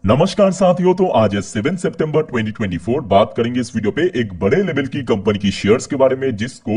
नमस्कार साथियों। तो आज है 7 सितंबर 2024। बात करेंगे इस वीडियो पे एक बड़े लेवल की कंपनी की शेयर्स के बारे में, जिसको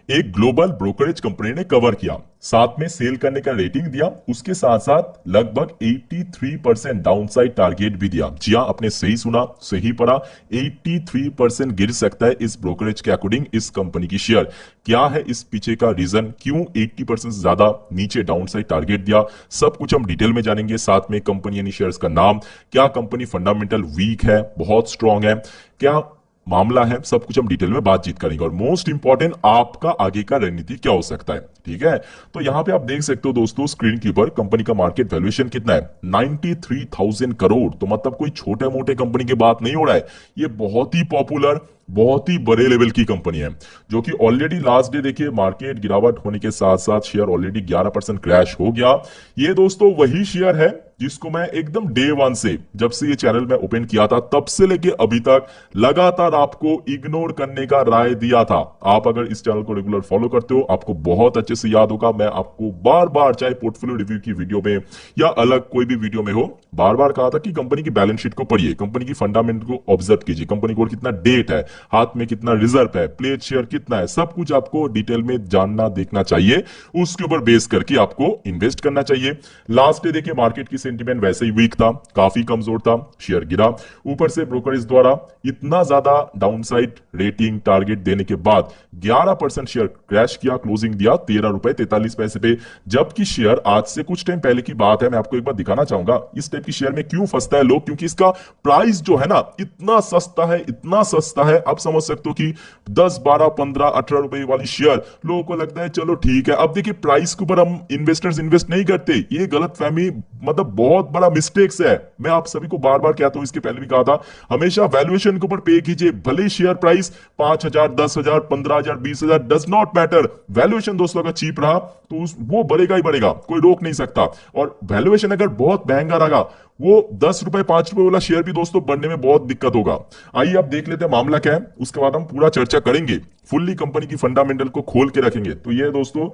एक ग्लोबल ब्रोकरेज कंपनी ने कवर किया, साथ में सेल करने का रेटिंग दिया, उसके साथ साथ लगभग 83% डाउनसाइड टारगेट भी दिया। जी हाँ, आपने सही सुना, सही पढ़ा, 83% गिर सकता है इस ब्रोकरेज के अकॉर्डिंग इस कंपनी की शेयर। क्या है इस पीछे का रीजन, क्यों 80% से ज्यादा नीचे डाउनसाइड टारगेट दिया, सब कुछ हम डिटेल में जानेंगे। साथ में कंपनी यानी शेयर्स का नाम, क्या कंपनी फंडामेंटल वीक है, बहुत स्ट्रांग है, क्या मामला है, सब कुछ हम डिटेल में बातचीत करेंगे। और मोस्ट इंपॉर्टेंट, आपका आगे का रणनीति क्या हो सकता है। ठीक है, तो यहां पे आप देख सकते हो दोस्तों स्क्रीन के ऊपर कंपनी का मार्केट वैल्यूएशन कितना है, 93,000 करोड़। तो मतलब कोई छोटे मोटे कंपनी की बात नहीं हो रहा है, ये बहुत ही पॉपुलर, बहुत ही बड़े लेवल की कंपनी है, जो कि ऑलरेडी लास्ट डे देखिए मार्केट गिरावट होने के साथ साथ शेयर ऑलरेडी 11% क्रैश हो गया। ये दोस्तों वही शेयर है जिसको मैं एकदम डे वन से, जब से ये चैनल मैं ओपन किया था तब से लेके अभी तक लगातार आपको इग्नोर करने का राय दिया था। आप अगर इस चैनल को रेगुलर फॉलो करते हो, आपको बहुत अच्छे से याद होगा, मैं आपको बार बार, चाहे पोर्टफोलियो रिव्यू की वीडियो में या अलग कोई भी वीडियो में हो, बार बार कहा था कि कंपनी की बैलेंस शीट को पढ़िए, कंपनी की फंडामेंटल को ऑब्जर्व कीजिए, कंपनी को कितना डेट है, हाथ में कितना रिजर्व है, प्लेट शेयर कितना है, सब कुछ आपको डिटेल में जानना देखना चाहिए। उसके ऊपर बेस करके आपको इन्वेस्ट करना चाहिए। लास्ट डे देखिए मार्केट की सेंटीमेंट वैसे ही वीक था, काफी कमजोर था, शेयर गिरा। ऊपर से ब्रोकरेज द्वारा इतना ज्यादा डाउनसाइड रेटिंग टारगेट देने के बाद 11% शेयर क्रैश किया, क्लोजिंग दिया 13 रुपए 43 पैसे पे। जबकि शेयर आज से कुछ टाइम पहले की बात है, मैं आपको एक बार दिखाना चाहूंगा इस टाइप की शेयर में क्यों फंसता है लोग, क्योंकि इसका प्राइस जो है ना इतना सस्ता है, इतना सस्ता है। आप समझ सकते हो कि 10 12 15 18 रुपए वाली शेयर लोगों को लगता है चलो ठीक है। अब देखिए प्राइस के ऊपर हम इन्वेस्टर्स इन्वेस्ट नहीं करते, ये गलत फहमी, मतलब बहुत बड़ा मिस्टेक्स है। मैं आप सभी को बार बार कहता हूं, इसके पहले भी कहा था, हमेशा वैल्यूएशन के ऊपर पे कीजिए। भले share price 5,000 10,000 15,000 20,000 does not matter, valuation दोस्तों अगर चीप रहा तो वो बढ़ेगा ही बढ़ेगा, कोई रोक नहीं सकता। और वैल्यूएशन अगर बहुत महंगा रहा, वो 10 रुपए 5 रुपए वाला शेयर भी दोस्तों बढ़ने में बहुत दिक्कत होगा। आइए आप देख लेते हैं मामला क्या है, उसके बाद हम पूरा चर्चा करेंगे, फुल्ली कंपनी की फंडामेंटल को खोल के रखेंगे। तो ये दोस्तों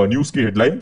न्यूज की headline,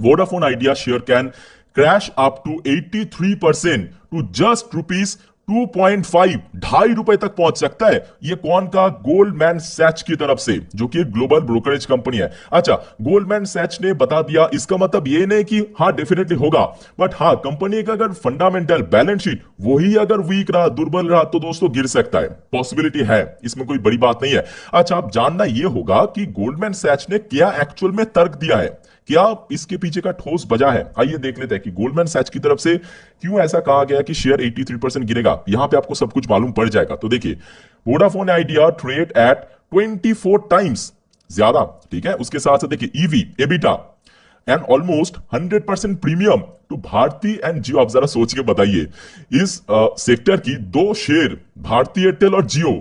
Vodafone Idea share can crash up to 83% to just rupees 2.5, ₹2.5 तक पहुंच सकता है। ये कौन का? गोल्डमैन सैच की तरफ से, जो कि एक ग्लोबल ब्रोकरेज कंपनी है। अच्छा, गोल्डमैन सैच ने बता दिया, इसका मतलब ये नहीं कि हाँ डेफिनेटली होगा, बट हाँ कंपनी का अगर फंडामेंटल बैलेंस शीट वही अगर वीक रहा, दुर्बल रहा, तो दोस्तों गिर सकता है, पॉसिबिलिटी है, इसमें कोई बड़ी बात नहीं है। अच्छा, आप जानना यह होगा कि गोल्डमैन सैच ने क्या एक्चुअल में तर्क दिया है, क्या इसके पीछे का ठोस वजह है। आइए देख लेते हैं कि गोल्डमैन सैच की तरफ से क्यों ऐसा कहा गया कि शेयर 83% गिरेगा। यहां पे आपको सब कुछ मालूम पड़ जाएगा। तो देखिए, Vodafone Idea trade at 24 times, ज्यादा, ठीक है। उसके साथ साथ देखिए EV EBITDA and almost 100% premium to Bharti and Jio. आप जरा सोच के बताइए, इस सेक्टर की दो शेयर भारती एयरटेल और जियो,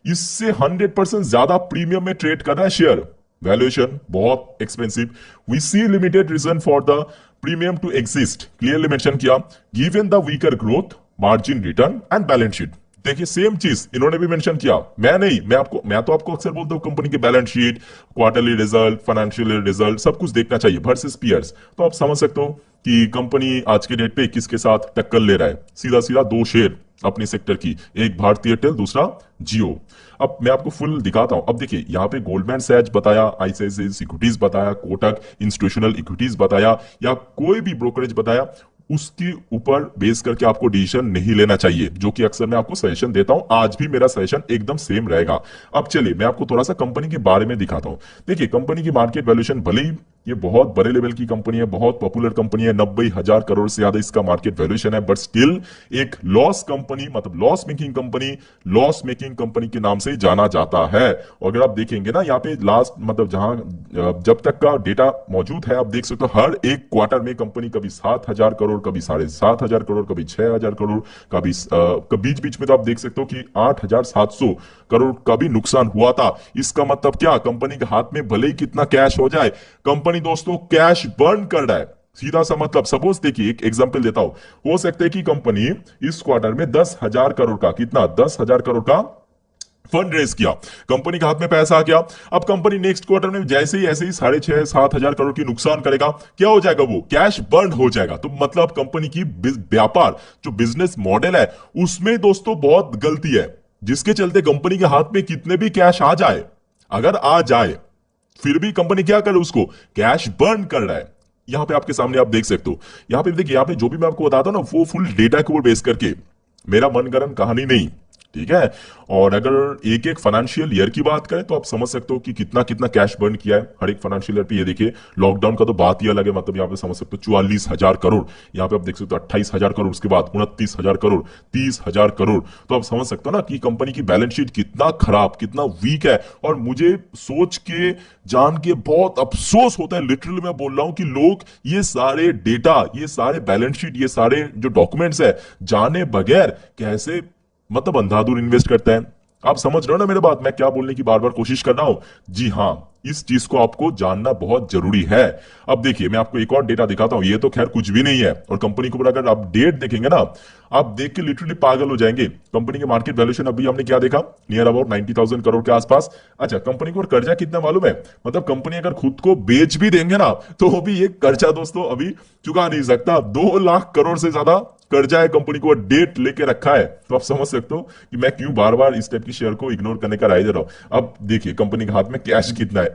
इससे 100% ज्यादा प्रीमियम में ट्रेड कर रहा है शेयर। वैल्यूएशन बहुत expensive, we see limited reason for the premium to exist, clearly mention किया, given the weaker growth, margin, return and balance sheet. देखिए सेम चीज इन्होंने भी मेंशन किया, मैं नहीं, मैं तो आपको अक्सर बोलता हूं कंपनी की balance sheet, quarterly result, financial result, सब कुछ देखना चाहिए वर्सेस पीयर्स। तो आप समझ सकते हो कि कंपनी आज के डेट पे किसके साथ टक्कर ले रहा है। सीधा सीधा दो शेयर अपने सेक्टर की, एक भारती एयरटेल, दूसरा जियो। अब मैं आपको फुल दिखाता हूं। अब देखिए यहां पे गोल्डमैन सैच बताया, आईसीआईसीआई इक्विटीज बताया, कोटक इंस्टीट्यूशनल इक्विटीज बताया, या कोई भी ब्रोकरेज बताया, उसके ऊपर बेस करके आपको डिसीजन नहीं लेना चाहिए, जो कि अक्सर मैं आपको सजेशन देता हूं। आज भी मेरा सजेशन एकदम सेम रहेगा। अब चलिए मैं आपको थोड़ा सा कंपनी के बारे में दिखाता हूं। देखिए कंपनी की मार्केट वैल्यूएशन, भले ही ये बहुत बड़े लेवल की कंपनी है, बहुत पॉपुलर कंपनी है, 90,000 करोड़ से ज्यादा इसका मार्केट वैल्यूएशन है, बट स्टिल एक लॉस कंपनी, मतलब loss making company, loss making company के नाम से जाना जाता है। और अगर आप देखेंगे ना यहाँ पे लास्ट, मतलब जहां जब तक का डेटा मौजूद है, आप देख सकते हो हर एक क्वार्टर में कंपनी कभी 7,000 करोड़, कभी 7,500 करोड़, कभी 6,000 करोड़, कभी बीच बीच में तो आप देख सकते हो कि 8,700 करोड़ का भी नुकसान हुआ था। इसका मतलब क्या, कंपनी के हाथ में भले ही कितना कैश हो जाए, कंपनी दोस्तों कैश बर्न कर रहा है। सीधा सा मतलब, सपोज देखिए एक एग्जांपल देता हूं, हो सकता है कि कंपनी इस क्वार्टर में 10,000 करोड़ का, कितना, 10,000 करोड़ का फंड रेज किया, कंपनी के हाथ में पैसा आ गया। अब कंपनी नेक्स्ट क्वार्टर में जैसे ही ऐसे ही 6,500-7,000 करोड़ की नुकसान करेगा, क्या हो जाएगा, वो कैश बर्न हो जाएगा। तो मतलब कंपनी की व्यापार जो बिजनेस मॉडल है उसमें दोस्तों बहुत गलती है, जिसके चलते कंपनी के हाथ में कितने भी कैश आ जाए, अगर आ जाए फिर भी कंपनी क्या करे, उसको कैश बर्न कर रहा है। यहां पे आपके सामने आप देख सकते हो, यहां पे देखिए, यहां पे जो भी मैं आपको बताता हूं ना वो फुल डेटा के ऊपर बेस करके, मेरा मनगढ़ंत कहानी नहीं, ठीक है। और अगर एक एक फाइनेंशियल ईयर की बात करें तो आप समझ सकते हो कि कितना कितना कैश बर्न किया है हर एक फाइनेंशियल ईयर पे। ये देखिए लॉकडाउन का तो बात ही अलग है, मतलब यहाँ पे समझ सकते हो 44,000 करोड़, यहाँ पे आप देख सकते हो 28,000 करोड़, उसके बाद 29,000 करोड़, 30,000 करोड़। तो आप समझ सकते हो ना कि कंपनी की बैलेंस शीट कितना खराब, कितना वीक है। और मुझे सोच के जान के बहुत अफसोस होता है, लिटरली मैं बोल रहा हूं कि लोग ये सारे डेटा, ये सारे बैलेंस शीट, ये सारे जो डॉक्यूमेंट्स है जाने बगैर कैसे मतलब अंधाधुन इन्वेस्ट करता है। आप समझ रहे हो ना मेरे बात, मैं क्या बोलने की बार बार कोशिश कर रहा हूं। जी हाँ, इस चीज को आपको जानना बहुत जरूरी है। अब देखिए मैं आपको एक और डेटा दिखाता हूं, ये तो खैर कुछ भी नहीं है, और कंपनी के ऊपर अगर आप डेट देखेंगे ना, आप देख के लिटरली पागल हो जाएंगे। कंपनी के मार्केट वैल्यूएशन अभी हमने क्या देखा, नियर अबाउट 90,000 करोड़ के आसपास। अच्छा, कंपनी को कर्जा कितना मालूम है, मतलब कंपनी अगर खुद को बेच भी देंगे ना तो वो भी ये कर्जा दोस्तों अभी चुका नहीं सकता। 2 लाख करोड़ से ज्यादा कर्जा है कंपनी को, डेट लेके रखा है। तो आप समझ सकते हो कि मैं क्यों बार बार इस टाइप की शेयर को इग्नोर करने का राय दे रहा हूं। अब देखिए कंपनी के हाथ में कैश कितना है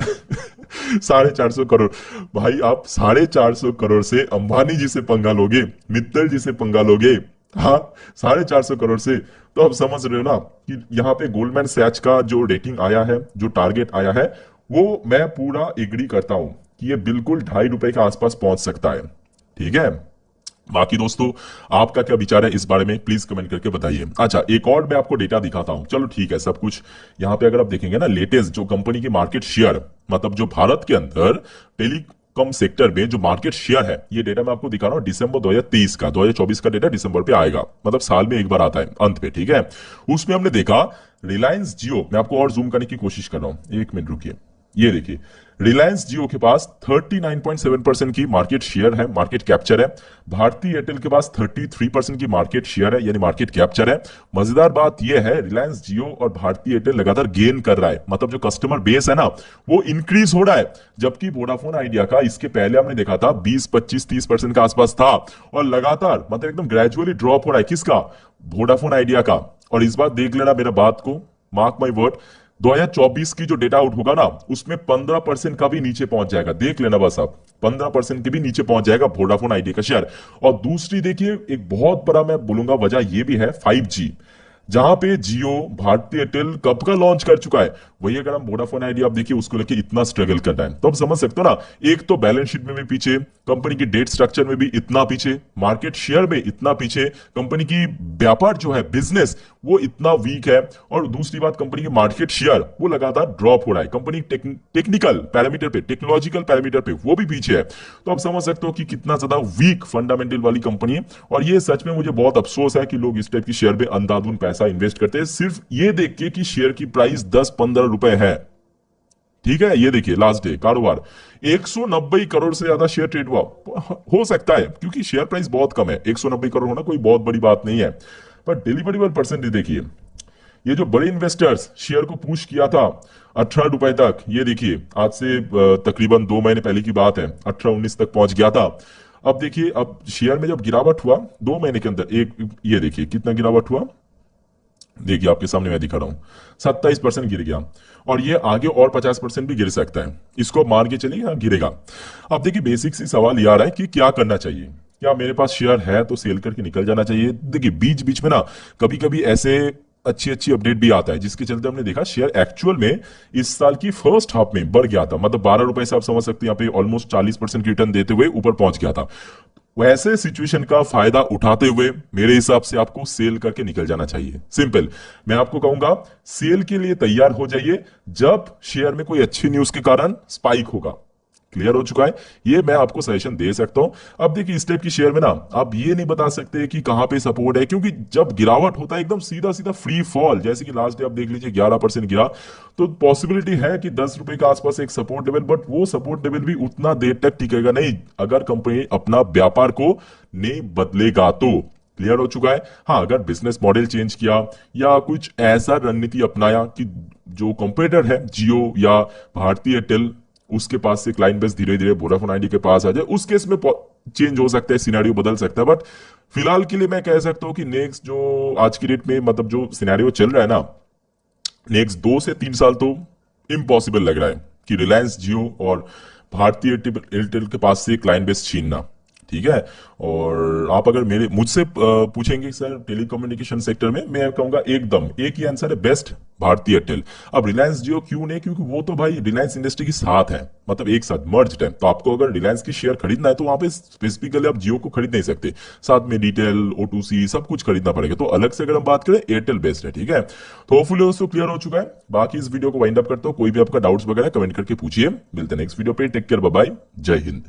450 करोड़। भाई आप 450 करोड़ से अंबानी जी से पंगा लोगे, मित्तल जी से पंगा लोगे, हाँ 450 करोड़ से। तो आप समझ रहे हो ना कि यहाँ पे गोल्डमैन सैच का जो रेटिंग आया है, जो टारगेट आया है, वो मैं पूरा एग्री करता हूं कि ये बिल्कुल ₹2.5 के आसपास पहुंच सकता है, ठीक है। बाकी दोस्तों आपका क्या विचार है इस बारे में, प्लीज कमेंट करके बताइए। अच्छा, एक और मैं आपको डेटा दिखाता हूं, चलो ठीक है सब कुछ। यहां पे अगर आप देखेंगे ना लेटेस्ट जो कंपनी के मार्केट शेयर, मतलब जो भारत के अंदर टेलीकॉम सेक्टर में जो मार्केट शेयर है, ये डेटा मैं आपको दिखा रहा हूं दिसंबर 2023 का। 2024 का डेटा दिसंबर पे आएगा, मतलब साल में एक बार आता है अंत पे, ठीक है। उसमें हमने देखा रिलायंस जियो, मैं आपको और जूम करने की कोशिश कर रहा हूं, एक मिनट रुकिए। ये देखिए रिलायंस जियो के पास 39.7% की मार्केट शेयर है, मार्केट कैप्चर है। भारती एयरटेल के पास 33% की मार्केट शेयर है, यानी मार्केट कैप्चर है। मजेदार बात यह है रिलायंस जियो और भारती एयरटेल लगातार गेन कर रहा है, मतलब जो कस्टमर बेस है ना वो इंक्रीज हो रहा है। जबकि वोडाफोन आइडिया का इसके पहले हमने देखा था 20, 25, 30% के आसपास था, और लगातार मतलब एकदम ग्रेजुअली ड्रॉप हो रहा है। किसका, वोडाफोन आइडिया का। और इस बार देख लेना मेरा बात को, मार्क माई वर्ड, 2024 की जो डेटा आउट होगा ना उसमें 15% का भी नीचे पहुंच जाएगा, देख लेना बस आप, 15% के भी नीचे पहुंच जाएगा वोडाफोन आइडिया का शेयर। और दूसरी देखिए एक बहुत बड़ा मैं बोलूंगा वजह ये भी है 5G, जहां पे जियो भारती एयरटेल कब का लॉन्च कर चुका है, वही अगर हम वोडाफोन आइडिया आप देखिए उसको लेके इतना स्ट्रगल कर रहा है। तो आप समझ सकते हो ना, एक तो बैलेंस शीट में भी पीछे, कंपनी की डेट स्ट्रक्चर में भी इतना पीछे, मार्केट शेयर में इतना पीछे, कंपनी की व्यापार जो है बिजनेस वो इतना वीक है, और दूसरी बात कंपनी की मार्केट शेयर वो लगातार ड्रॉप हो रहा है। कंपनी टेक्निकल पैरामीटर पे, टेक्नोलॉजिकल पैरामीटर पे वो भी पीछे है। तो आप समझ सकते हो कि कितना ज्यादा वीक फंडामेंटल वाली कंपनी है। और ये सच में मुझे बहुत अफसोस है कि लोग इस टाइप की शेयर में अंधाधुन पैसा इन्वेस्ट करते हैं सिर्फ ये देख के कि शेयर की प्राइस 10-15 रुपए है, ठीक है। ये देखिए लास्ट डे कारोबार 190 करोड़ से ज्यादा शेयर ट्रेड हुआ। हो सकता है क्योंकि शेयर प्राइस बहुत कम है, 190 करोड़ होना कोई बहुत बड़ी बात नहीं है। पर डिलीवरेबल परसेंटेज देखिए, ये जो बड़े इन्वेस्टर्स शेयर को पुश किया था 18 रुपए तक, ये देखिए आज से तकरीबन 2 महीने पहले की बात है, 18-19 तक पहुंच गया था। अब देखिए अब शेयर में जब गिरावट हुआ 2 महीने के अंदर, एक ये देखिए कितना गिरावट हुआ, देखिए आपके सामने मैं दिखा रहा हूं, 27% गिर गया। और ये आगे और 50% भी गिर सकता है, इसको मान के चलिए हाँ गिरेगा। अब देखिए बेसिक सी सवाल ये आ रहा है कि क्या करना चाहिए, क्या मेरे पास शेयर है तो सेल करके निकल जाना चाहिए। देखिए बीच बीच में ना कभी कभी ऐसे अच्छी अच्छी अपडेट भी आता है जिसके चलते हमने देखा शेयर एक्चुअल में इस साल की फर्स्ट हाफ में बढ़ गया था, मतलब 12 रुपए से आप समझ सकते हैं यहाँ पे ऑलमोस्ट 40% की रिटर्न देते हुए ऊपर पहुंच गया था। वैसे सिचुएशन का फायदा उठाते हुए मेरे हिसाब से आपको सेल करके निकल जाना चाहिए, सिंपल। मैं आपको कहूंगा सेल के लिए तैयार हो जाइए जब शेयर में कोई अच्छी न्यूज के कारण स्पाइक होगा। क्लियर हो चुका है, ये मैं आपको सजेशन दे सकता हूं। अब देखिए इस टाइप की शेयर में ना आप ये नहीं बता सकते कि कहां पे सपोर्ट है, क्योंकि जब गिरावट होता है एकदम सीधा सीधा फ्री फॉल, जैसे कि लास्ट डे आप देख लीजिए 11% गिरा, तो पॉसिबिलिटी है कि 10 रुपए के आसपास एक सपोर्ट लेवल, बट वो सपोर्ट लेवल भी उतना देर तक टिकेगा नहीं अगर कंपनी अपना व्यापार को नहीं बदलेगा तो। क्लियर हो चुका है। हाँ, अगर बिजनेस मॉडल चेंज किया या कुछ ऐसा रणनीति अपनाया कि जो कंपटीटर है जियो या भारती एयरटेल उसके पास से क्लाइंट बेस धीरे धीरे वोडाफोन आइडिया के पास आ जाए, उस केस में चेंज हो सकता है, सिनेरियो बदल सकता है। बट फिलहाल के लिए मैं कह सकता हूँ कि नेक्स्ट जो आज की डेट में मतलब जो सिनेरियो चल रहा है ना, नेक्स्ट 2 से 3 साल तो इम्पॉसिबल लग रहा है कि रिलायंस जियो और भारतीय एयरटेल के पास से क्लाइंट बेस छीनना। ठीक है। और आप अगर मेरे मुझसे पूछेंगे सर टेलीकम्युनिकेशन सेक्टर में, मैं कहूंगा एकदम एक ही आंसर है, बेस्ट भारतीय एयरटेल। अब रिलायंस जियो क्यों नहीं, क्योंकि वो तो भाई रिलायंस इंडस्ट्री के साथ है, मतलब एक साथ मर्ज्ड है। तो आपको अगर रिलायंस की शेयर खरीदना है तो वहां पे स्पेसिफिकली आप जियो को खरीद नहीं सकते, साथ में डिटेल O2C सब कुछ खरीदना पड़ेगा। तो अलग से अगर हम बात करें एयरटेल बेस्ट है। ठीक है, तो होपफुली दोस्तों क्लियर हो चुका है। बाकी इस वीडियो को वाइंड अप करता हूँ, कोई भी आपका डाउट्स वगैरह कमेंट करके पूछिए। मिलते हैं नेक्स्ट वीडियो पे, टेक केयर, बाय बाय, जय हिंद।